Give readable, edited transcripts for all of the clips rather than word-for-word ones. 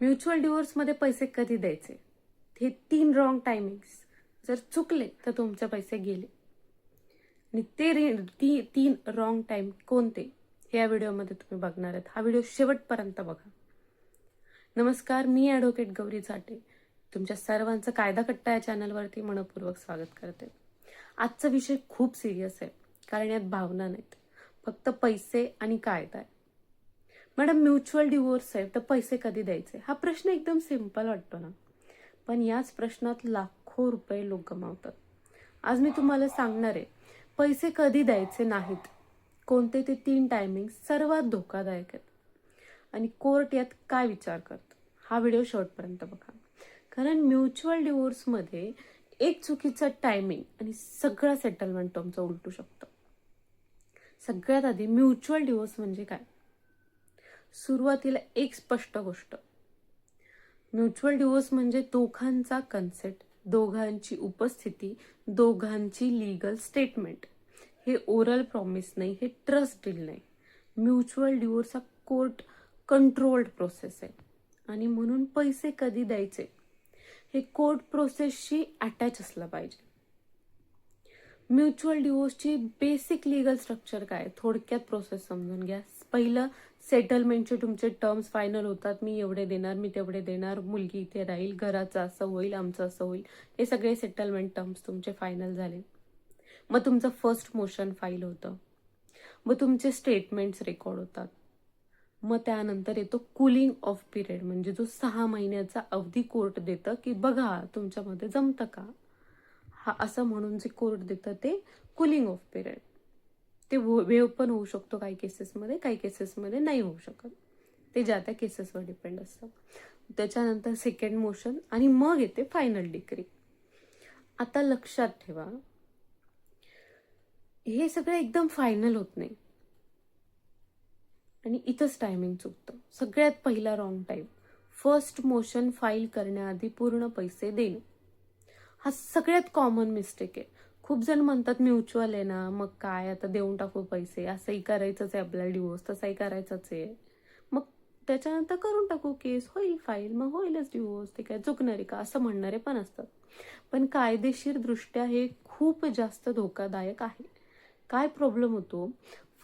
Mutual डिवोर्समध्ये पैसे कधी द्यायचे, हे 3 रॉंग टायमिंग्स जर चुकले तर तुमचे पैसे गेले. आणि ते 3 रॉंग टाइम कोणते हे या व्हिडिओमध्ये तुम्ही बघणार आहेत. हा व्हिडिओ शेवटपर्यंत बघा. नमस्कार, मी ॲडव्होकेट गौरी चाटे तुमच्या सर्वांचं कायदा कट्टा या चॅनलवरती मनपूर्वक स्वागत करते. आजचा विषय खूप सिरियस आहे, कारण यात भावना नाहीत, फक्त पैसे आणि कायदा आहे. मॅडम, म्युच्युअल डिवोर्स आहे तर पैसे कधी द्यायचे, हा प्रश्न एकदम सिंपल वाटतो ना, पण याच प्रश्नात लाखो रुपये लोक गमावतात. आज मी तुम्हाला सांगणार आहे पैसे कधी द्यायचे नाहीत, कोणते ते 3 टायमिंग सर्वात धोकादायक आहेत आणि कोर्ट यात काय विचार करतं. हा व्हिडिओ शेवटपर्यंत बघा, कारण म्युच्युअल डिवोर्समध्ये एक चुकीचा टायमिंग आणि सगळं सेटलमेंट तुमचं उलटू शकतं. सगळ्यात आधी म्युच्युअल डिवोर्स म्हणजे काय. सुरुवातीला एक स्पष्ट गोष्ट, म्युच्युअल डिवोर्स म्हणजे दोघांचा कन्सेंट, दोघांची उपस्थिती, दोघांची लीगल स्टेटमेंट. हे ओरल प्रॉमिस नाही, हे ट्रस्ट डील नाही. म्युच्युअल डिवोर्स हा कोर्ट कंट्रोल्ड प्रोसेस आहे आणि म्हणून पैसे कधी द्यायचे हे कोर्ट प्रोसेसशी अटॅच असलं पाहिजे. म्युच्युअल डिवोर्सची बेसिक लिगल स्ट्रक्चर काय, थोडक्यात प्रोसेस समजून घ्या. पहिलं, सेटलमेंटचे तुमचे टर्म्स फायनल होतात. मी एवढे देणार, मी तेवढे देणार, मुलगी इथे राहील, घराचं असं होईल, आमचं असं होईल. हे सगळे सेटलमेंट टर्म्स तुमचे फायनल झाले. मग तुमचं फर्स्ट मोशन फाईल होतं. मग तुमचे स्टेटमेंट्स रेकॉर्ड होतात. मग त्यानंतर येतो कुलिंग ऑफ पिरियड, म्हणजे जो 6 महिन्याचा अवधी कोर्ट देतं की बघा तुमच्यामध्ये जमतं का, हा असं म्हणून जे कोर्ट देतं ते कुलिंग ऑफ पिरियड. ते वेव पण होऊ शकतो काही केसेसमध्ये, काही केसेसमध्ये नाही होऊ शकत. ते ज्या त्या केसेसवर डिपेंड असतं. त्याच्यानंतर सेकंड मोशन आणि मग येते फायनल डिग्री. आता लक्षात ठेवा, हे सगळं एकदम फायनल होत नाही आणि इथंच टायमिंग चुकतं. सगळ्यात पहिला wrong time, first motion file करण्याआधी पूर्ण पैसे देणं. हा सगळ्यात कॉमन मिस्टेक आहे. खूप जण म्हणतात म्युच्युअल आहे ना, मग काय आता देऊन टाकू पैसे, असंही करायचंच आहे आपल्याला डिवोर्स, तसंही करायचंच आहे, मग त्याच्यानंतर करून टाकू केस, होईल फाईल, मग होईलच डिवोर्स, ते काय चुकणार आहे का, असं म्हणणारे पण असतात. पण कायदेशीर दृष्ट्या हे खूप जास्त धोकादायक आहे. काय प्रॉब्लेम होतो,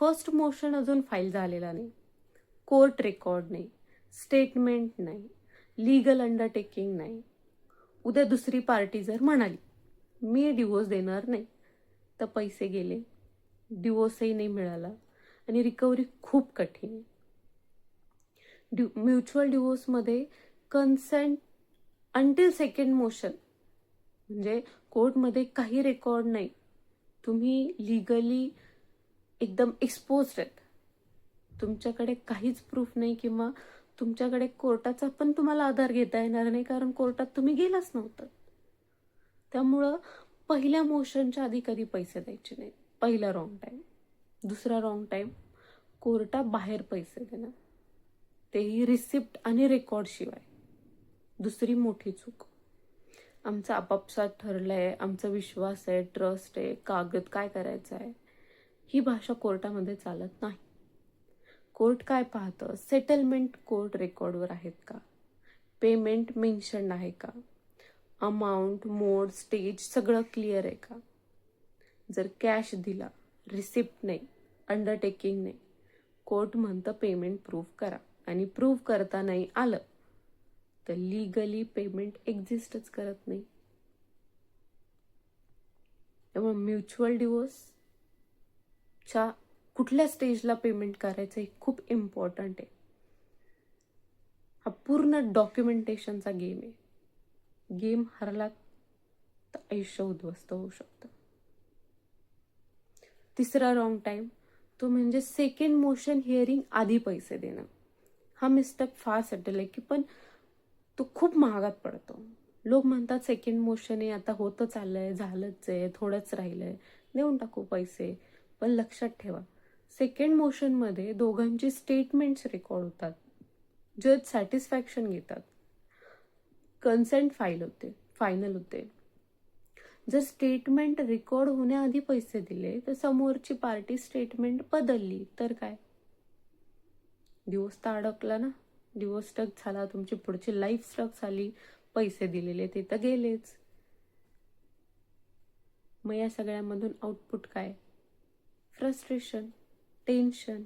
फर्स्ट मोशन अजून फाईल झालेला नाही, कोर्ट रेकॉर्ड नाही, स्टेटमेंट नाही, लीगल अंडरटेकिंग नाही. उद्या दुसरी पार्टी जर म्हणाली मी डिवोर्स देणार नाही, तर पैसे गेले, डिवोर्सही नाही मिळाला आणि रिकव्हरी खूप कठीण आहे. म्युच्युअल डिवोर्समध्ये कन्सेंट अंटिल सेकंड मोशन, म्हणजे कोर्टमध्ये काही रेकॉर्ड नाही, तुम्ही लिगली एकदम एक्सपोज्ड आहेत, तुमच्याकडे काहीच प्रूफ नाही किंवा तुमच्याकडे कोर्टाचा पण तुम्हाला आधार घेता येणार नाही, कारण कोर्टात तुम्ही गेलाच नव्हतं. त्यामुळं पहिल्या मोशनच्या आधी कधी पैसे द्यायचे नाही. पहिला रॉंग टाइम. दुसरा रॉंग टाइम, कोर्टाबाहेर पैसे देणं, तेही रिसिप्ट आणि रेकॉर्ड शिवाय. दुसरी मोठी चूक, आमचं आपापसात ठरलंय, आमचा विश्वास आहे, ट्रस्ट आहे, कागद काय करायचं आहे, ही भाषा कोर्टामध्ये चालत नाही. कोर्ट काय पाहतं, सेटलमेंट कोर्ट रेकॉर्डवर आहेत का, पेमेंट मेन्शन आहे का, अमाऊंट, मोड, स्टेज सगळं क्लिअर आहे का. जर कॅश दिला, रिसिप्ट नाही, अंडरटेकिंग नाही, कोर्ट म्हणतं पेमेंट प्रूव्ह करा, आणि प्रूव्ह करता नाही आलं तर लीगली पेमेंट एक्झिस्टच करत नाही. त्यामुळे म्युच्युअल डिवोर्सच्या कुठल्या स्टेजला पेमेंट करायचं हे खूप इम्पॉर्टंट आहे. हा पूर्ण डॉक्युमेंटेशनचा गेम आहे. गेम हरला तर आयुष्य उद्ध्वस्त होऊ शकतं. तिसरा रॉंग टाइम, तो म्हणजे सेकंड मोशन हिअरिंग आधी पैसे देणं. हा मिस्टेक फार सटल आहे की पण तो खूप महागात पडतो. लोक म्हणतात सेकंड मोशन आहे, आता होतं चाललंय, झालंच आहे, थोडंच राहिलंय, देऊन टाकू पैसे. पण लक्षात ठेवा, सेकंड मोशनमध्ये दोघांची स्टेटमेंट्स रेकॉर्ड होतात, जज सॅटिस्फॅक्शन घेतात, कन्सेंट फायनल होते. जर स्टेटमेंट रेकॉर्ड होण्याआधी पैसे दिले तर समोरची पार्टी स्टेटमेंट बदलली तर काय, दिवस तर अडकला ना. डिवोर्स स्टक झाला, तुमची पुढची लाईफ स्टक झाली, पैसे दिलेले ते तर गेलेच. मग या सगळ्यामधून आउटपुट काय? Frustration, tension.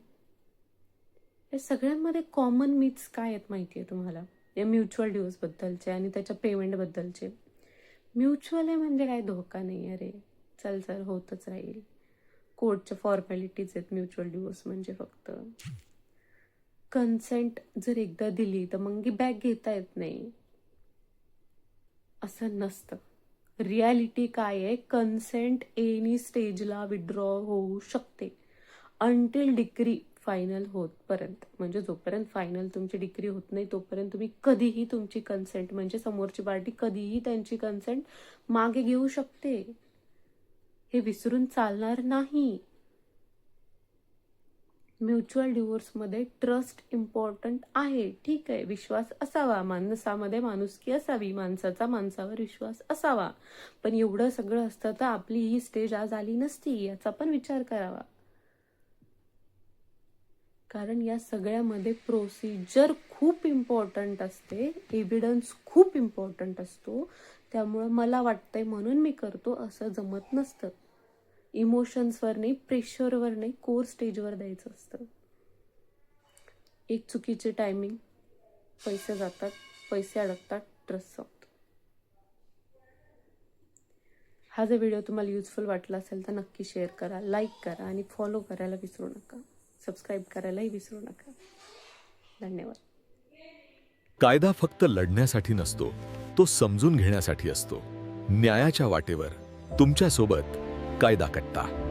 या सगळ्यांमध्ये कॉमन मिथ्स काय आहेत माहिती आहे तुम्हाला, या म्युच्युअल डिवोर्स बद्दलचे आणि त्याच्या पेमेंट बद्दलचे? म्युच्युअल आहे म्हणजे काय धोका नाही आहे रे, चल चल होतच राहील. कोर्टच्या फॉर्मॅलिटीज आहेत म्युच्युअल डिवोर्स म्हणजे. फक्त कन्सेंट जर एकदा दिली तर मग बॅक घेता येत नाही असं नसतं. रियालिटी काय आहे, कन्सेंट एनी स्टेजला विड्रॉ होऊ शकते अंटिल डिग्री फायनल होतपर्यंत. म्हणजे जोपर्यंत फायनल तुमची डिग्री होत नाही तोपर्यंत तुम्ही कधीही तुमची कन्सेंट, म्हणजे समोरची पार्टी कधीही त्यांची कन्सेंट मागे घेऊ शकते. हे विसरून चालणार नाही. म्युच्युअल डिवोर्समध्ये ट्रस्ट इम्पॉर्टंट आहे, ठीक आहे, विश्वास असावा, माणसामध्ये माणुसकी असावी, माणसाचा माणसावर विश्वास असावा. पण एवढं सगळं असतं तर आपली ही स्टेज आज आली नसती, याचा पण विचार करावा. कारण या सगळ्यामध्ये प्रोसिजर खूप इम्पॉर्टंट असते, एव्हिडन्स खूप इम्पॉर्टंट असतो. त्यामुळं मला वाटतंय म्हणून मी करतो असं जमत नसतं. इमोशन्सवर नाही, प्रेशरवर नाही, कोर स्टेजवर द्यायचं असतं. एक चुकीची टायमिंग, पैसे जातात, पैसे अडकतात, ट्रस्ट संपतो. हा जर व्हिडिओ तुम्हाला युजफुल वाटला असेल तर नक्की शेअर करा, लाईक करा आणि फॉलो करायला विसरू नका. सबस्क्राईब करायलाही विसरू नका. धन्यवाद. कायदा फक्त लढण्यासाठी नसतो, तो समजून घेण्यासाठी असतो. न्यायाच्या वाटेवर तुमच्या सोबत कायदा कट्टा.